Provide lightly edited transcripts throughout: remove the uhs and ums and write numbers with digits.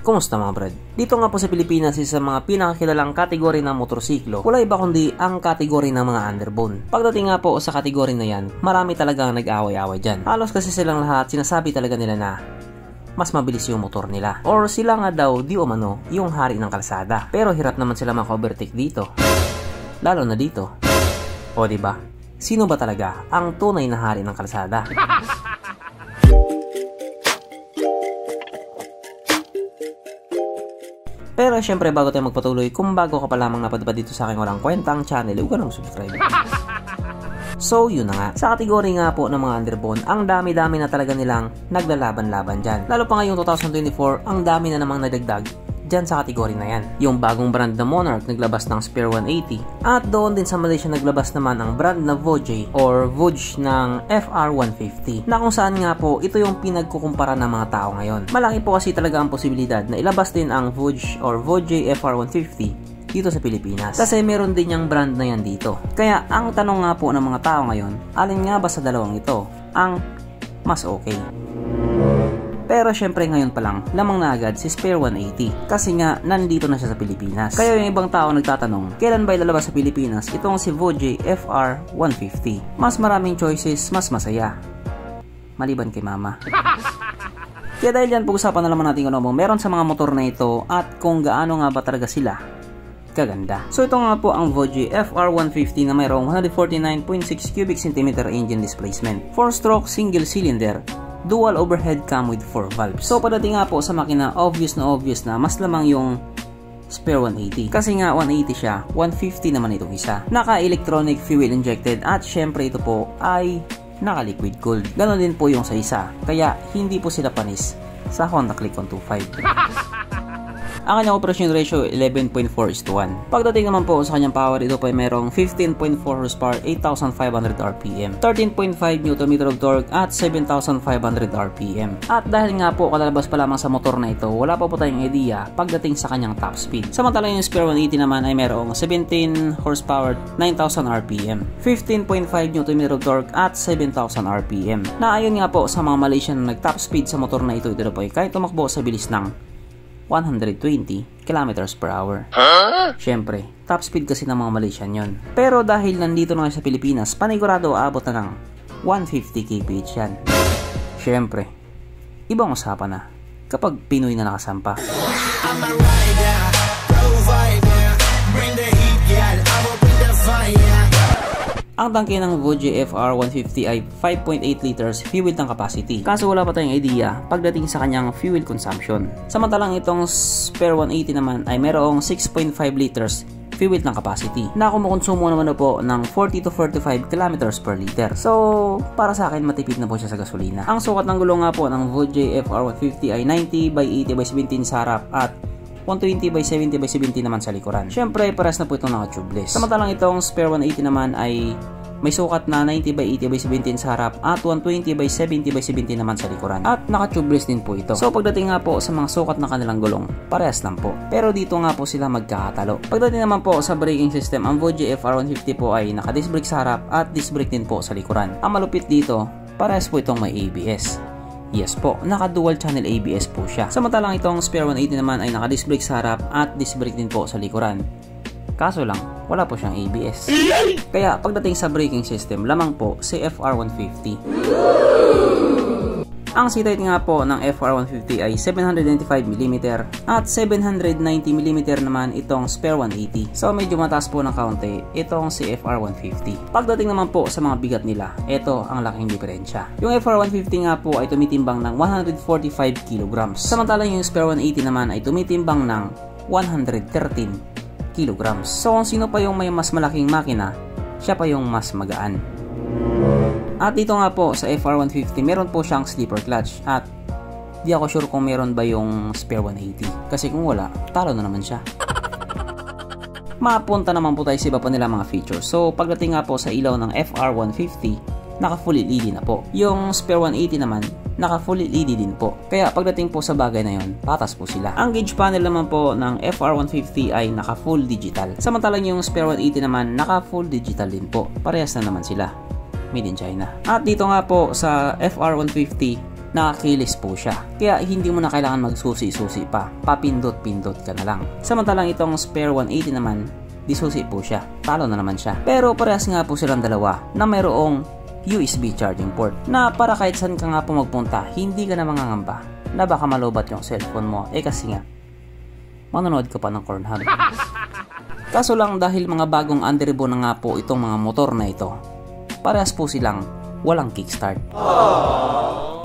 Kumusta mga brad? Dito nga po sa Pilipinas isa sa mga pinakakilalang kategory ng motorsiklo, wala iba kundi ang kategory ng mga underbone. Pagdating nga po sa kategory na yan, marami talagang nag-away-away dyan. Halos kasi silang lahat sinasabi talaga nila na mas mabilis yung motor nila. Or sila nga daw di umano yung hari ng kalsada. Pero hirap naman sila maka-overtake dito. Lalo na dito. O diba? Sino ba talaga ang tunay na hari ng kalsada? Pero syempre bago tayo magpatuloy, kung bago ka pa lamang napadpad dito sa aking walang kwentang channel, huwag ka nang subscribe. So yun na nga, sa kategory nga po ng mga underbone, ang dami-dami na talaga nilang naglalaban-laban dyan. Lalo pa ngayong 2024, ang dami na namang nadagdag dyan sa kategory na yan. Yung bagong brand na Monarch naglabas ng Spare 180 at doon din sa Malaysia naglabas naman ang brand na Voje or Voge ng FR 150 na kung saan nga po ito yung pinagkukumpara ng mga tao ngayon. Malaki po kasi talaga ang posibilidad na ilabas din ang Voge or Voje FR 150 dito sa Pilipinas kasi meron din yung brand na yan dito. Kaya ang tanong nga po ng mga tao ngayon, alin nga ba sa dalawang ito ang mas okay? Pero syempre ngayon pa lang, lamang na agad si Spare 180 kasi nga nandito na siya sa Pilipinas. Kaya yung ibang tao nagtatanong, kailan ba ilalabas sa Pilipinas itong si Voje FR 150? Mas maraming choices, mas masaya. Maliban kay mama. Kaya dahil yan, pag-usapan na naman natin kung meron sa mga motor na ito at kung gaano nga ba talaga sila kaganda. So ito nga po ang Voje FR 150 na mayroong 149.6 cubic centimeter engine displacement, 4-stroke single cylinder, dual overhead cam with 4 valves. So pagdating nga po sa makina, obvious na mas lamang yung Spare 180. Kasi nga 180 siya, 150 naman itong isa. Naka-electronic fuel injected at syempre ito po ay naka-liquid cooled. Ganon din po yung sa isa. Kaya hindi po sila panis sa Honda Click 125. Ang kanyang operation ratio 11.4:1. Pagdating naman po sa kanyang power, ito po ay mayroong 15.4 horsepower, 8,500 RPM, 13.5 Nm of torque at 7,500 RPM. At dahil nga po kalalabas pa lamang sa motor na ito, wala pa po tayong idea pagdating sa kanyang top speed. Samantalang yung Spare 180 naman ay mayroong 17 horsepower, 9,000 RPM, 15.5 Nm of torque at 7,000 RPM. Na ayon nga po sa mga Malaysian na nag-top speed sa motor na ito po ay kahit tumakbo sa bilis ng 120 km/h. Syempre, top speed kasi ng mga Malaysian yon. Pero dahil nandito na sa Pilipinas, panigurado aabot na ng 150 kph yan. Syempre, ibang usapan na kapag Pinoy na nakasampa. Ang tangke ng Voje FR 150 ay 5.8 liters fuel tank capacity. Kaso wala pa tayong idea pagdating sa kanyang fuel consumption. Samantalang itong Spare 180 naman ay mayroong 6.5 liters fuel tank capacity na kumukonsumo naman po ng 40 to 45 kilometers per liter. So, para sa akin matipid na po siya sa gasolina. Ang sukat ng gulong nga po ng Voje FR 150 ay 90/80/17 sa harap at 120/70/70 naman sa likuran. Syempre, pares na po itong naka-tubeless. Samantalang itong Spare 180 naman ay may sukat na 90/80/17 sa harap at 120/70/70 naman sa likuran. At naka-tubeless din po ito. So pagdating nga po sa mga sukat ng kanilang gulong, parehas lang po. Pero dito nga po sila magkakatalo. Pagdating naman po sa braking system, ang Voje FR 150 po ay naka-disc brake sa harap at disc brake din po sa likuran. Ang malupit dito, parehas po itong may ABS. Yes po, naka-dual channel ABS po siya. Samantalang itong Spare 180 naman ay naka-disc brake sa harap at disc brake din po sa likuran. Kaso lang, wala po siyang ABS. Kaya pagdating sa braking system, lamang po si FR 150. Ang seat height nga po ng FR 150 ay 795mm at 790mm naman itong Spare 180. So medyo mataas po ng kaunti itong si FR 150. Pagdating naman po sa mga bigat nila, ito ang laking diferensya. Yung FR 150 nga po ay tumitimbang ng 145 kg. Samantalang yung Spare 180 naman ay tumitimbang ng 113 kg. So kung sino pa yung may mas malaking makina, siya pa yung mas magaan. At dito nga po sa FR 150, meron po siyang slipper clutch at di ako sure kung meron ba yung Spare 180. Kasi kung wala, talo na naman siya. Mapunta naman po tayo sa iba pa nila mga features. So pagdating nga po sa ilaw ng FR 150, naka full LED na po. Yung Spare 180 naman, naka full LED din po. Kaya pagdating po sa bagay na yon, patas po sila. Ang gauge panel naman po ng FR 150 ay naka full digital. Samantalang yung Spare 180 naman, naka full digital din po. Parehas na naman sila. Made in China. At dito nga po sa FR 150, nakakilis po siya. Kaya hindi mo na kailangan magsusi-susi pa. Papindot-pindot ka na lang. Samantalang itong Spare 180 naman, di susi po siya. Talo na naman siya. Pero parehas nga po silang dalawa na mayroong USB charging port na para kahit saan ka nga po magpunta, hindi ka na mangangamba na baka malobat yung cellphone mo. Kasi nga, manonood ka pa ng Pornhub. Kaso lang dahil mga bagong underbone na nga po itong mga motor na ito, parehas po silang walang kickstart.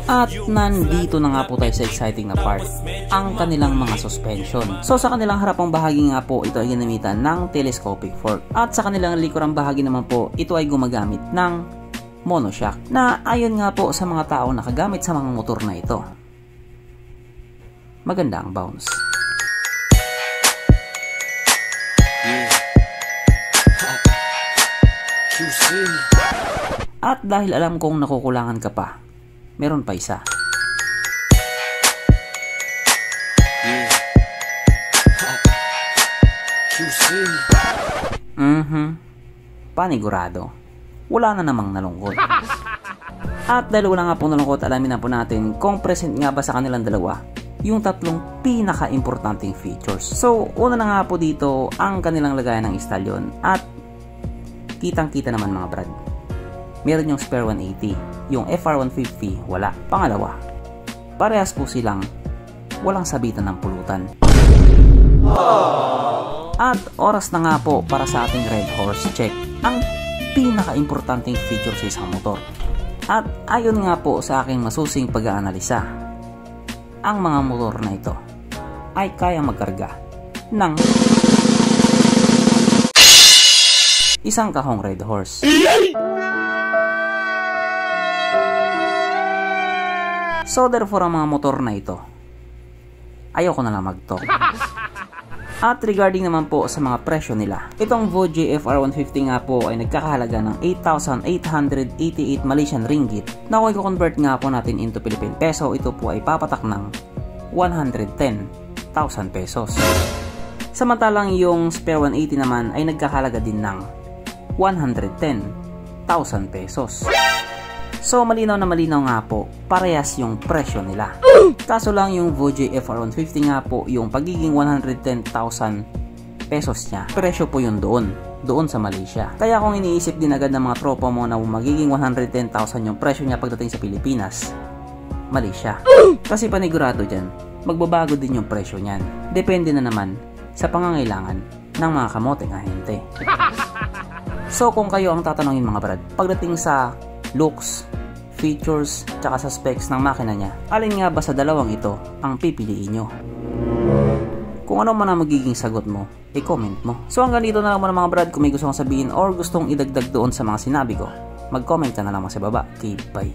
At nandito na nga po tayo sa exciting na part, ang kanilang mga suspension. So sa kanilang harapang bahagi nga po, ito ay ginamitan ng telescopic fork. At sa kanilang likurang bahagi naman po, ito ay gumagamit ng monoshock, na ayon nga po sa mga tao nakagamit sa mga motor na ito, maganda ang bounce. At dahil alam kong nakukulangan ka pa, meron pa isa. Panigurado. Wala na namang nalungkot. At dahil wala nga po nalungkot, alamin na po natin kung present nga ba sa kanilang dalawa yung tatlong pinaka-importanting features. So, una na nga po dito ang kanilang lagayan ng istalyon. At kitang-kita naman mga brad, meron yung Spare 180, yung FR150 wala. Pangalawa, parehas po silang walang sabitan ng pulutan. At oras na nga po para sa ating Red Horse check ang pinaka-importanting feature sa isang motor. At ayon nga po sa aking masusing pag-aanalisa, ang mga motor na ito ay kayang magkarga ng isang kahong Red Horse. So therefore ang mga motor na ito, ayoko na lang mag-talk. At regarding naman po sa mga presyo nila, itong Voje FR150 nga po ay nagkakahalaga ng 8,888 Malaysian Ringgit. Na kung i-convert nga po natin into Philippine Peso, ito po ay papatak ng 110,000 pesos. Samantalang yung Spare 180 naman ay nagkakahalaga din ng 110,000 pesos. So malinaw na malinaw nga po, parehas yung presyo nila. Kaso lang yung Voje FR150 nga po, yung pagiging 110,000 pesos niya, presyo po yun doon sa Malaysia. Kaya kung iniisip din agad ng mga tropa mo na magiging 110,000 yung presyo niya pagdating sa Pilipinas, Malaysia. Kasi panigurado dyan, magbabago din yung presyo niyan. Depende na naman sa pangangailangan ng mga kamoteng ahente. So kung kayo ang tatanungin mga brad, pagdating sa looks, features, tsaka sa specs ng makina niya, alin nga ba sa dalawang ito ang pipiliin nyo? Kung ano man ang magiging sagot mo, i-comment mo. So hanggang dito na lang muna mga brad. Kung may gusto kong sabihin or gustong idagdag doon sa mga sinabi ko, mag-comment ka na lang sa baba. Okay, bye.